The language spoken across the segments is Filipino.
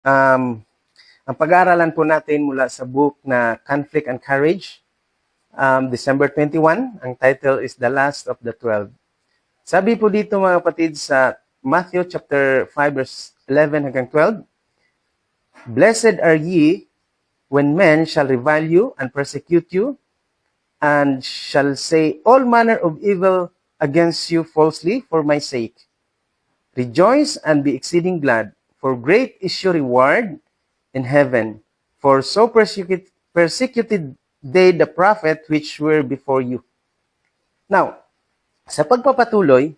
Ang pag-aaralan po natin mula sa book na Conflict and Courage, December 21. Ang title is The Last of the 12. Sabi po dito mga kapatid sa Matthew chapter 5 verse 11 hanggang 12, Blessed are ye when men shall revile you and persecute you, and shall say all manner of evil against you falsely for my sake. Rejoice and be exceeding glad, for great is your reward in heaven. For so persecuted they the prophet which were before you. Now, sa pagpapatuloy,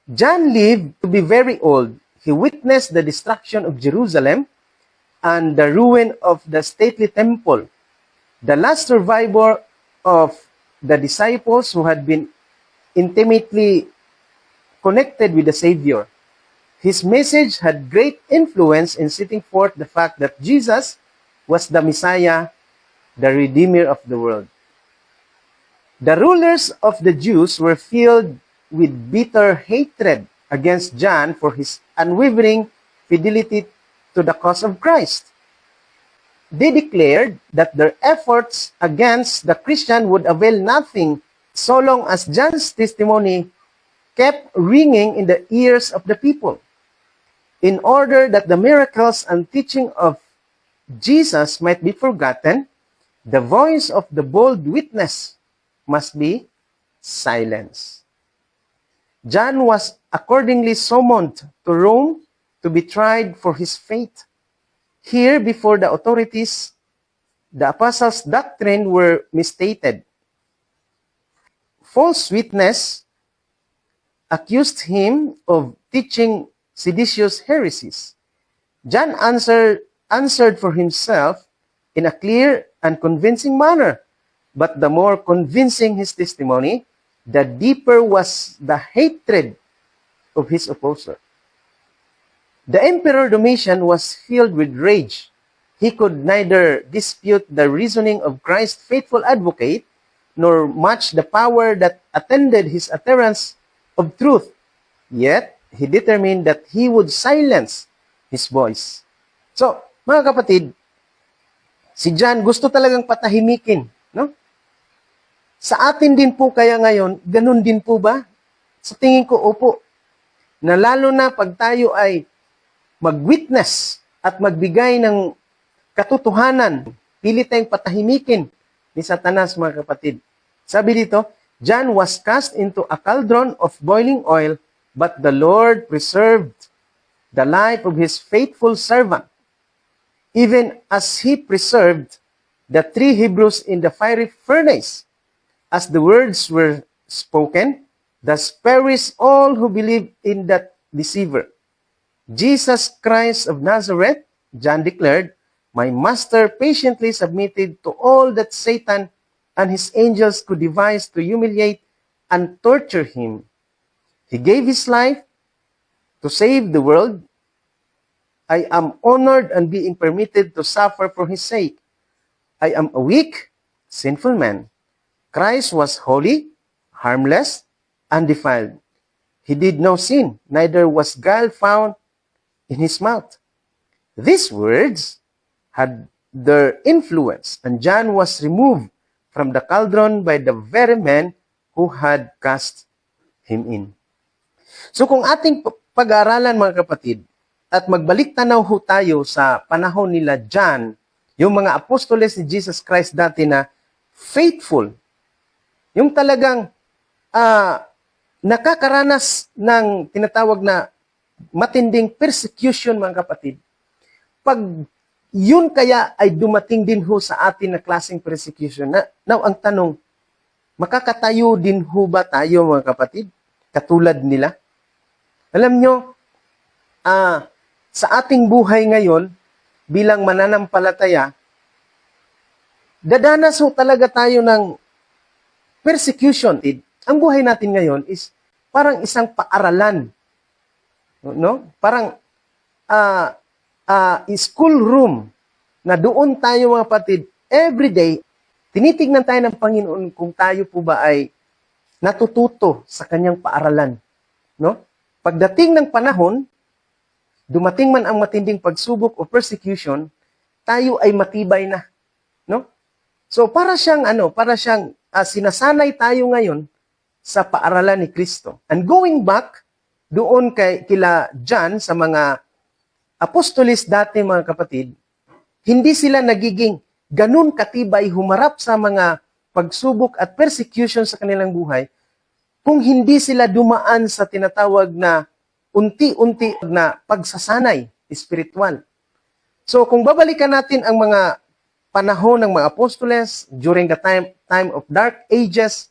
John lived to be very old. He witnessed the destruction of Jerusalem and the ruin of the stately temple. The last survivor of the disciples who had been intimately connected with the Savior. His message had great influence in setting forth the fact that Jesus was the Messiah, the Redeemer of the world. The rulers of the Jews were filled with bitter hatred against John for his unwavering fidelity to the cause of Christ. They declared that their efforts against the Christian would avail nothing so long as John's testimony kept ringing in the ears of the people. In order that the miracles and teaching of Jesus might be forgotten, the voice of the bold witness must be silenced. John was accordingly summoned to Rome to be tried for his faith. Here, before the authorities, the apostles' doctrine were misstated. False witness accused him of teaching seditious heresies. John answered for himself in a clear and convincing manner, but the more convincing his testimony, the deeper was the hatred of his opposer. The Emperor Domitian was filled with rage. He could neither dispute the reasoning of Christ's faithful advocate, nor match the power that attended his utterance of truth. Yet, he determined that he would silence his voice. So, mga kapatid, si John gusto talagang patahimikin, no? Sa atin din po kaya ngayon, ganun din po ba? Sa tingin ko, opo. Na lalo na pag tayo ay mag-witness at magbigay ng katotohanan, pilit tayong patahimikin ni Satanas, mga kapatid. Sabi dito, John was cast into a cauldron of boiling oil, but the Lord preserved the life of his faithful servant, even as he preserved the 3 Hebrews in the fiery furnace. As the words were spoken, thus perish all who believe in that deceiver. Jesus Christ of Nazareth, John declared, my master patiently submitted to all that Satan and his angels could devise to humiliate and torture him. He gave his life to save the world. I am honored and being permitted to suffer for his sake. I am a weak, sinful man. Christ was holy, harmless, undefiled. He did no sin, neither was guile found in his mouth. These words had their influence, and John was removed from the cauldron by the very men who had cast him in. So kung ating pag-aaralan mga kapatid, at magbalik tanaw ho tayo sa panahon nila John, yung mga apostoles ni Jesus Christ dati na faithful, yung talagang nakakaranas ng tinatawag na matinding persecution mga kapatid. Pag yun kaya ay dumating din ho sa atin na klaseng persecution, now ang tanong, makakatayo din ho ba tayo mga kapatid? Katulad nila? Alam nyo, sa ating buhay ngayon, bilang mananampalataya, dadanas ho talaga tayo ng persecution. Ang buhay natin ngayon is parang isang paaralan. No? Parang school room na doon tayo mga kapatid, everyday, tinitignan tayo ng Panginoon kung tayo po ba ay natututo sa kanyang paaralan. No? Pagdating ng panahon, dumating man ang matinding pagsubok o persecution, tayo ay matibay na, no? So para siyang sinasanay tayo ngayon sa paaralan ni Kristo. And going back doon kila John sa mga apostolis dati, mga kapatid, hindi sila nagiging ganun katibay humarap sa mga pagsubok at persecution sa kanilang buhay kung hindi sila dumaan sa tinatawag na unti-unti na pagsasanay spiritual. So kung babalikan natin ang mga panahon ng mga apostoles during the time of dark ages,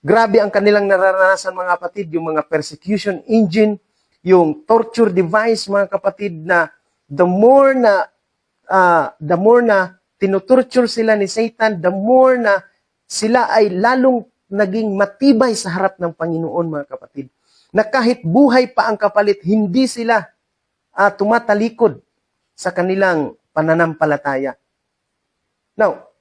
grabe ang kanilang nararanasan, mga kapatid, yung mga persecution engine, yung torture device, mga kapatid, na the more na tinutorture sila ni Satan, the more na sila ay lalong naging matibay sa harap ng Panginoon, mga kapatid. Na kahit buhay pa ang kapalit, hindi sila tumatalikod sa kanilang pananampalataya. Now,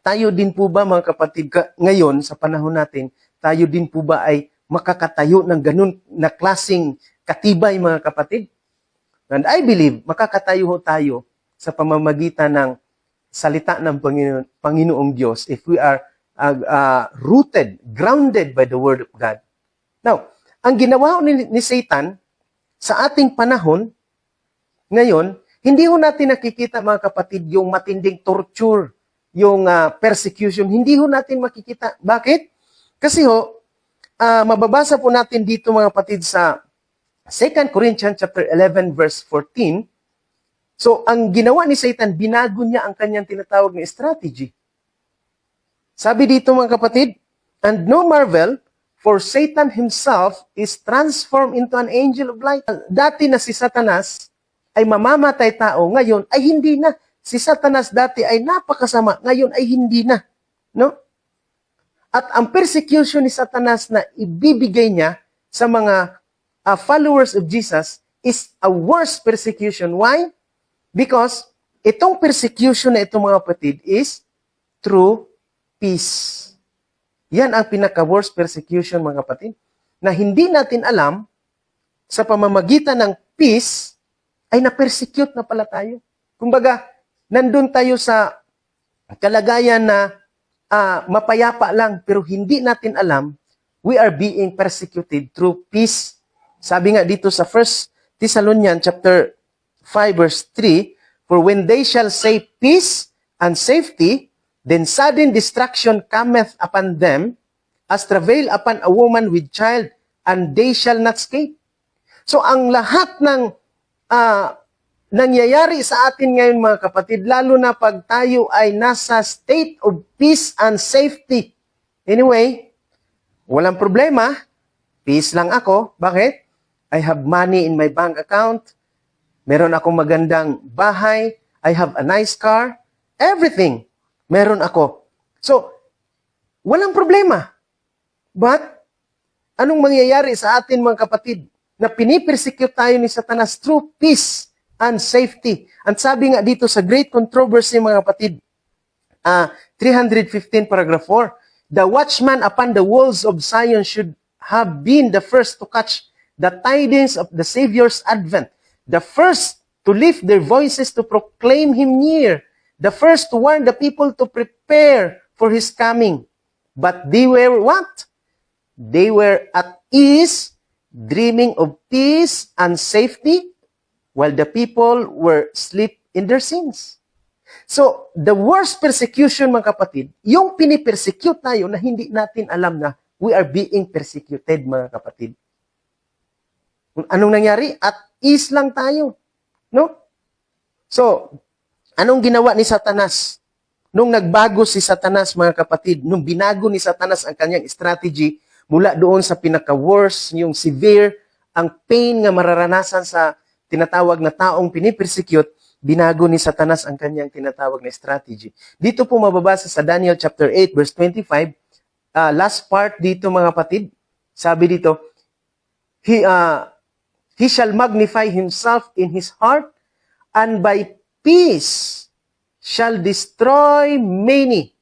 tayo din po ba, mga kapatid, ngayon sa panahon natin, tayo din po ba ay makakatayo ng ganun na klaseng katibay, mga kapatid? And I believe, makakatayo tayo sa pamamagitan ng salita ng Panginoong Diyos if we are rooted, grounded by the Word of God. Now, ang ginawa ni Satan sa ating panahon ngayon, hindi ho natin nakikita, mga kapatid, yung matinding torture, yung persecution. Hindi ho natin makikita. Bakit? Kasi mababasa po natin dito, mga kapatid, sa 2 Corinthians chapter 11 verse 14. So, ang ginawa ni Satan, binago niya ang kanyang tinatawag na strategy. Sabi dito, mga kapatid, and no marvel, for Satan himself is transformed into an angel of light. Dati na si Satanas ay mamamatay tao, ngayon ay hindi na. Si Satanas dati ay napakasama, ngayon ay hindi na. No? At ang persecution ni Satanas na ibibigay niya sa mga followers of Jesus is a worse persecution. Why? Because itong persecution na itong mga kapatid is through peace. Yan ang pinaka-worst persecution, mga kapatid, na hindi natin alam, sa pamamagitan ng peace, ay na-persecute na pala tayo. Kumbaga, nandun tayo sa kalagayan na mapayapa lang, pero hindi natin alam, we are being persecuted through peace. Sabi nga dito sa 1 Thessalonians chapter 5 verse 3, for when they shall say peace and safety, then sudden destruction cometh upon them, as travail upon a woman with child, and they shall not escape. So ang lahat ng nangyayari sa atin ngayon, mga kapatid, lalo na pag tayo ay nasa state of peace and safety. Anyway, walang problema, peace lang ako. Bakit? I have money in my bank account, meron akong magandang bahay, I have a nice car, everything. Meron ako. So, walang problema. But, anong mangyayari sa atin, mga kapatid, na pinipersecute tayo ni Satanas through peace and safety? Ang sabi nga dito sa Great Controversy, mga kapatid, 315 paragraph 4, the watchman upon the walls of Zion should have been the first to catch the tidings of the Savior's advent, the first to lift their voices to proclaim Him near, the first to warn the people to prepare for His coming. But they were what? They were at ease, dreaming of peace and safety, while the people were asleep in their sins. So, the worst persecution, mga kapatid, yung pinipersecute tayo na hindi natin alam na we are being persecuted, mga kapatid. Anong nangyari? At ease lang tayo. No? So, anong ginawa ni Satanas? Nung nagbago si Satanas, mga kapatid, nung binago ni Satanas ang kanyang strategy, mula doon sa pinaka-worst, yung severe, ang pain nga mararanasan sa tinatawag na taong pinipersecute, binago ni Satanas ang kanyang tinatawag na strategy. Dito po mababasa sa Daniel chapter 8 verse 25, last part dito, mga kapatid, sabi dito, He shall magnify himself in his heart, and by peace shall destroy many.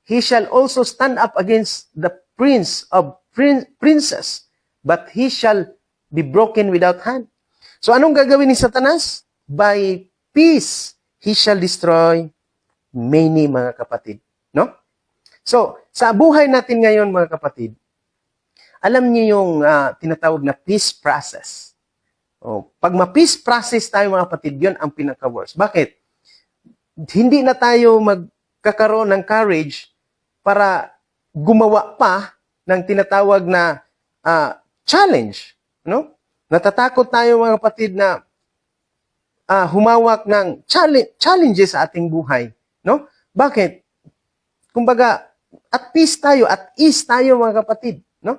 He shall also stand up against the prince of princes, but he shall be broken without hand. So anong gagawin ni Satanas? By peace, he shall destroy many, mga kapatid. No? So, sa buhay natin ngayon, mga kapatid, alam niyo yung tinatawag na peace process. Pag ma-peace process tayo, mga kapatid, yun ang pinaka-worst. Bakit? Hindi na tayo magkakaroon ng courage para gumawa pa ng tinatawag na challenge. No? Natatakot tayo, mga kapatid, na humawak ng challenges sa ating buhay. No? Bakit? Kumbaga, at peace tayo, at ease tayo, mga kapatid. No?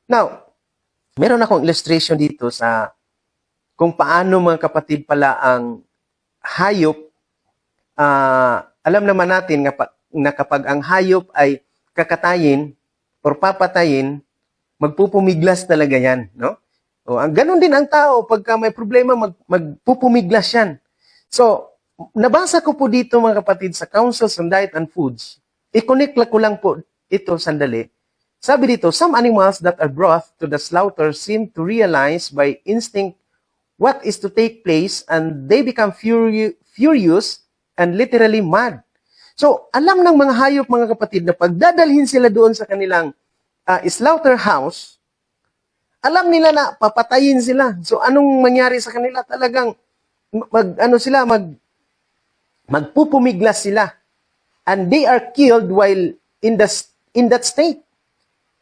Now, meron akong illustration dito sa kung paano, mga kapatid, pala ang hayop. Alam naman natin na kapag ang hayop ay kakatayin or papatayin, magpupumiglas talaga yan. No? Ganun din ang tao, pagka may problema, magpupumiglas yan. So, nabasa ko po dito, mga kapatid, sa Councils on Diet and Foods. I-connect ko lang po ito sandali. Sabi dito, some animals that are brought to the slaughter seem to realize by instinct what is to take place, and they become furious and literally mad. So, alam ng mga hayop, mga kapatid, na pagdadalhin sila doon sa kanilang slaughterhouse, alam nila na papatayin sila. So, anong mangyari sa kanila? Talagang magpupumiglas sila. And they are killed while in that state.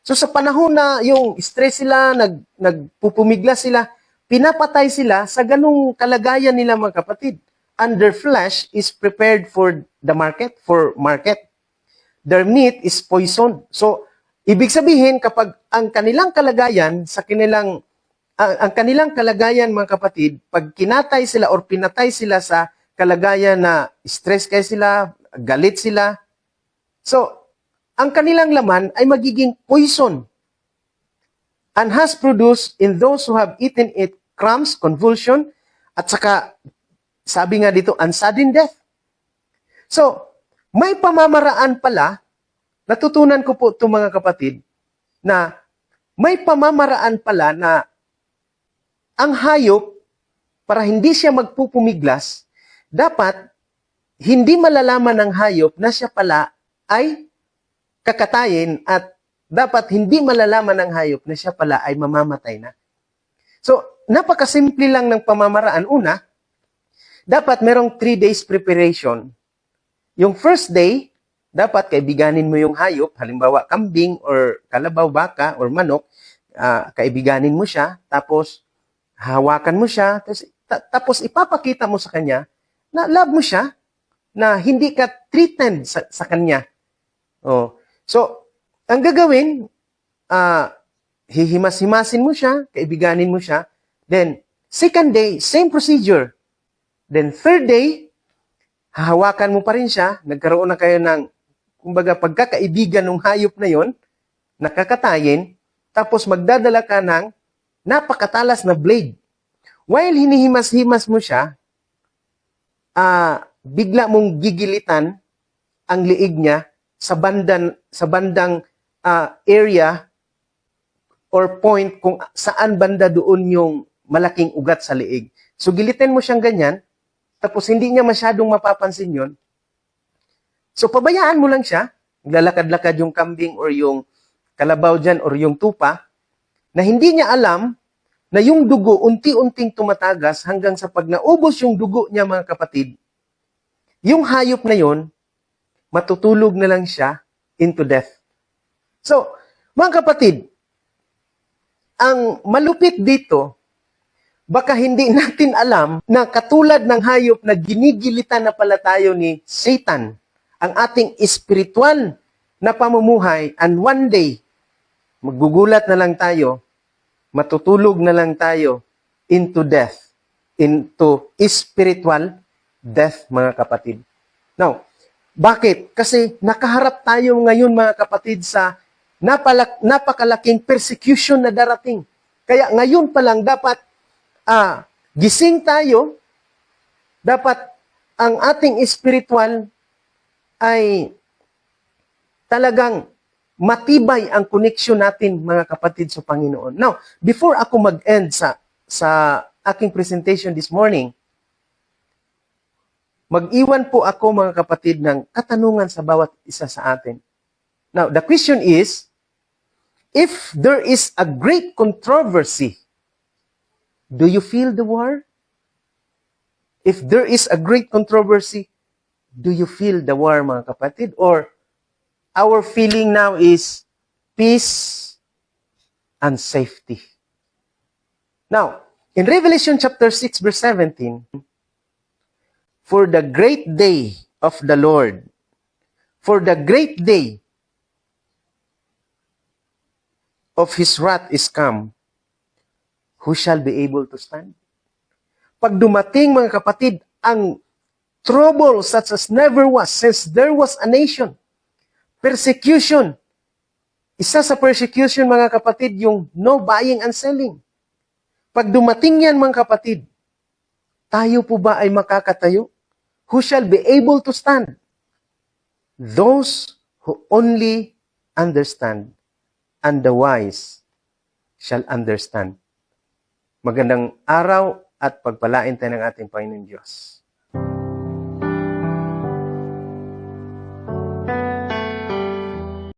So, sa panahon na yung stress sila, nagpupumiglas sila, pinapatay sila sa ganung kalagayan nila, mga kapatid. And their flesh is prepared for the market, Their meat is poisoned. So, ibig sabihin, kapag ang kanilang kalagayan, mga kapatid, pag kinatay sila or pinatay sila sa kalagayan na stress kaya sila, galit sila, so, ang kanilang laman ay magiging poison and has produced in those who have eaten it cramps, convulsion, at saka, sabi nga dito, sudden death. So, may pamamaraan pala, natutunan ko po ito, mga kapatid, na may pamamaraan pala na ang hayop, para hindi siya magpupumiglas, dapat hindi malalaman ng hayop na siya pala ay kakatayin, at dapat hindi malalaman ng hayop na siya pala ay mamamatay na. So, napakasimple lang ng pamamaraan. Una, dapat merong 3 days preparation. Yung first day, dapat kaibiganin mo yung hayop, halimbawa kambing or kalabaw, baka or manok, kaibiganin mo siya, tapos hawakan mo siya, tapos ipapakita mo sa kanya na love mo siya, na hindi ka threatened sa kanya. So, ang gagawin, hihimas-himasin mo siya, kaibiganin mo siya. Then, second day, same procedure. Then, third day, hahawakan mo pa rin siya, nagkaroon na kayo ng, kumbaga, pagkakaibigan ng hayop na yon, nakakatayin, tapos magdadala ka ng napakatalas na blade. While hinihimas-himas mo siya, bigla mong gigilitan ang liig niya sa bandang area or point kung saan banda doon yung malaking ugat sa liig. So, gilitin mo siyang ganyan, tapos hindi niya masyadong mapapansin yon. So, pabayaan mo lang siya, naglalakad-lakad yung kambing or yung kalabaw dyan or yung tupa, na hindi niya alam na yung dugo unti-unting tumatagas hanggang sa pag naubos yung dugo niya, mga kapatid, yung hayop na yon, matutulog na lang siya into death. So, mga kapatid, ang malupit dito, baka hindi natin alam na katulad ng hayop na ginigilitan na pala tayo ni Satan, ang ating espiritual na pamumuhay, and one day, maggugulat na lang tayo, matutulog na lang tayo into death, into spiritual death, mga kapatid. Now, bakit? Kasi nakaharap tayo ngayon, mga kapatid, sa napakalaking persecution na darating. Kaya ngayon pa lang dapat gising tayo, dapat ang ating spiritual ay talagang matibay ang connection natin, mga kapatid, sa Panginoon. Now, before ako mag-end sa aking presentation this morning, mag-iwan po ako mga kapatid ng katanungan sa bawat isa sa atin. Now, the question is, if there is a great controversy, do you feel the war? If there is a great controversy, do you feel the war, mga kapatid? Or our feeling now is peace and safety. Now, in Revelation chapter 6, verse 17, for the great day of the Lord, for the great day of His wrath is come, who shall be able to stand? Pag dumating, mga kapatid, ang trouble such as never was since there was a nation, persecution. Isa sa persecution, mga kapatid, yung no buying and selling. Pag dumating yan, mga kapatid, tayo po ba ay makakatayo? Who shall be able to stand? Those who only understand, and the wise shall understand. Magandang araw at pagpalain tayo ng ating Panginoon Diyos.